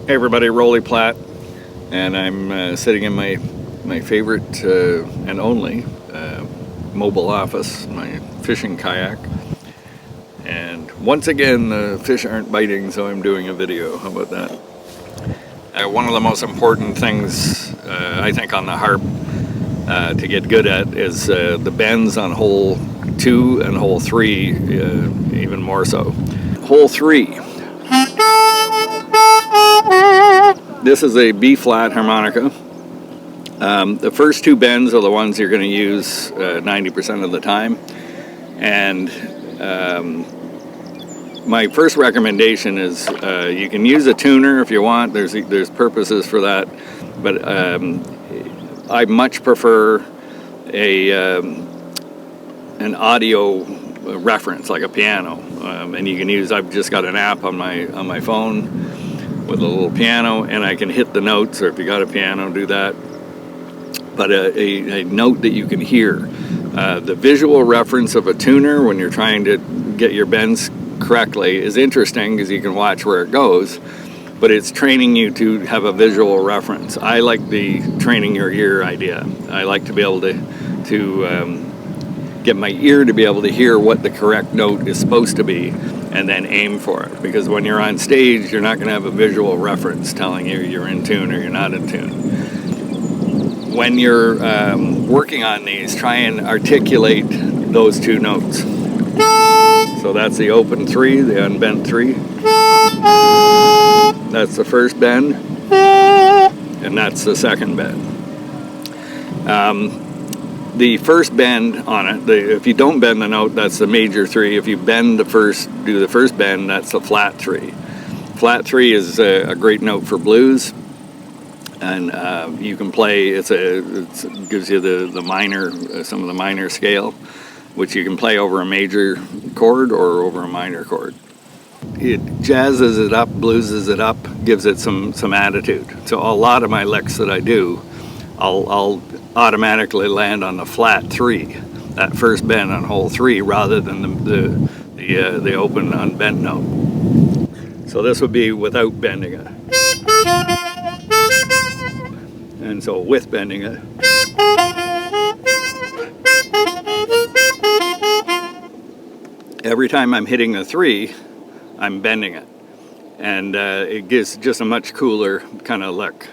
Hey everybody, Roly Platt, and I'm sitting in my favorite and only mobile office, my fishing kayak. And once again, the fish aren't biting, so I'm doing a video. How about that? One of the most important things I think on the harp to get good at is the bends on hole 2 and hole 3, even more so. Hole 3. This is a B-flat harmonica. The first 2 bends are the ones you're going to use 90% of the time. And my first recommendation is you can use a tuner if you want. There's purposes for that. But I much prefer an audio reference, like a piano. And you can use, I've just got an app on my phone with a little piano, and I can hit the notes, or if you got a piano, do that. But a note that you can hear. The visual reference of a tuner when you're trying to get your bends correctly is interesting because you can watch where it goes, but it's training you to have a visual reference. I like the training your ear idea. I like to be able to get my ear to be able to hear what the correct note is supposed to be and then aim for it. Because when you're on stage, you're not going to have a visual reference telling you you're in tune or you're not in tune. When you're working on these, try and articulate those 2 notes. So that's the open 3, the unbent 3. That's the first bend, and that's the second bend. The first bend on it, if you don't bend the note, that's the major 3. If you do the first bend, that's the flat 3. Flat 3 is a great note for blues, and you can play. It gives you the minor, some of the minor scale, which you can play over a major chord or over a minor chord. It jazzes it up, blueses it up, gives it some attitude. So a lot of my licks that I do, I'll automatically land on the flat 3, that first bend on hole 3, rather than the open unbent note. So this would be without bending it. And so with bending it. Every time I'm hitting the 3, I'm bending it. And it gives just a much cooler kind of lick.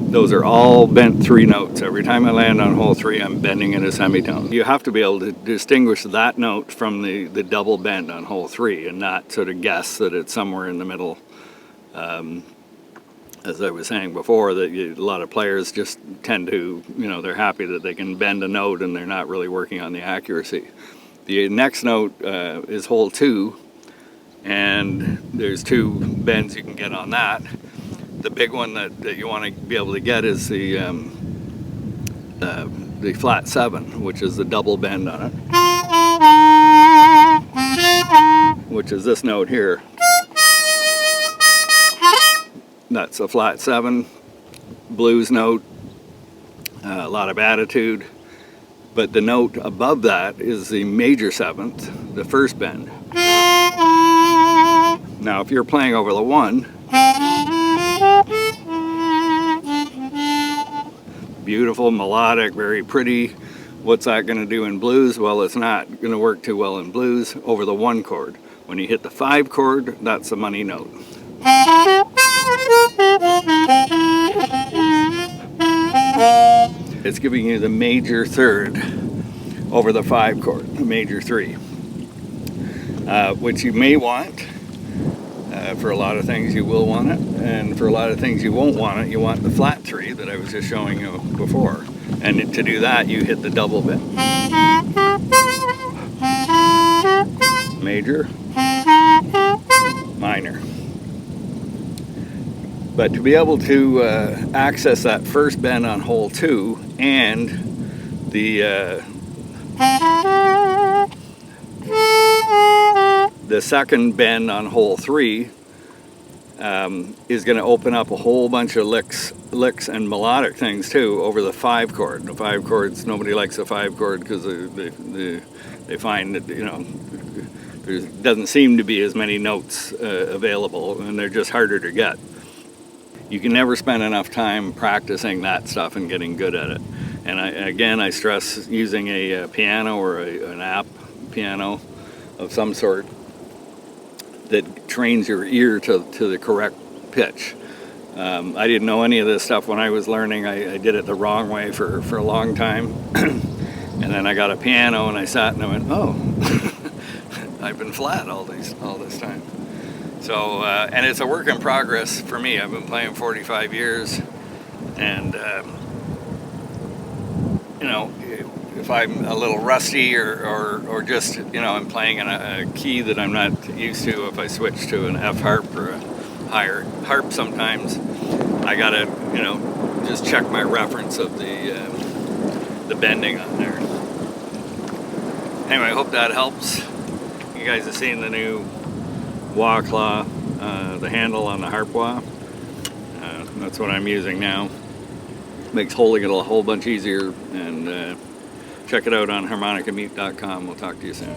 Those are all bent 3 notes. Every time I land on hole 3, I'm bending in a semitone. You have to be able to distinguish that note from the double bend on hole 3 and not sort of guess that it's somewhere in the middle. As I was saying before, that a lot of players just tend to, they're happy that they can bend a note and they're not really working on the accuracy. The next note is hole 2, and there's 2 bends you can get on that. The big one that you want to be able to get is the flat 7, which is the double bend on it, which is this note here. That's a flat 7, blues note, a lot of attitude. But the note above that is the major 7th, the first bend. Now if you're playing over the 1, beautiful, melodic, very pretty. What's that going to do in blues? Well, it's not going to work too well in blues over the 1 chord. When you hit the 5 chord, that's the money note. It's giving you the major 3rd over the 5 chord, the major 3, which you may want. For a lot of things you will want it, and for a lot of things you won't want it. You want the flat 3 that I was just showing you before, and to do that you hit the double bend. Major, minor. But to be able to access that first bend on hole 2 and the second bend on hole 3, is going to open up a whole bunch of licks and melodic things too over the 5 chord. The 5 chords, nobody likes the 5 chord because they find that, you know, there doesn't seem to be as many notes available, and they're just harder to get. You can never spend enough time practicing that stuff and getting good at it. And I stress using a piano or an app piano of some sort that trains your ear to the correct pitch. I didn't know any of this stuff when I was learning. I did it the wrong way for a long time. And then I got a piano and I sat and I went, oh, I've been flat all this time. So, and it's a work in progress for me. I've been playing 45 years, and you know, if I'm a little rusty or just, you know, I'm playing in a key that I'm not used to, if I switch to an F harp or a higher harp sometimes, I gotta, you know, just check my reference of the bending on there. Anyway, I hope that helps. You guys have seen the new wah claw, the handle on the harp wah. That's what I'm using now. Makes holding it a whole bunch easier, and check it out on harmonicameet.com. We'll talk to you soon.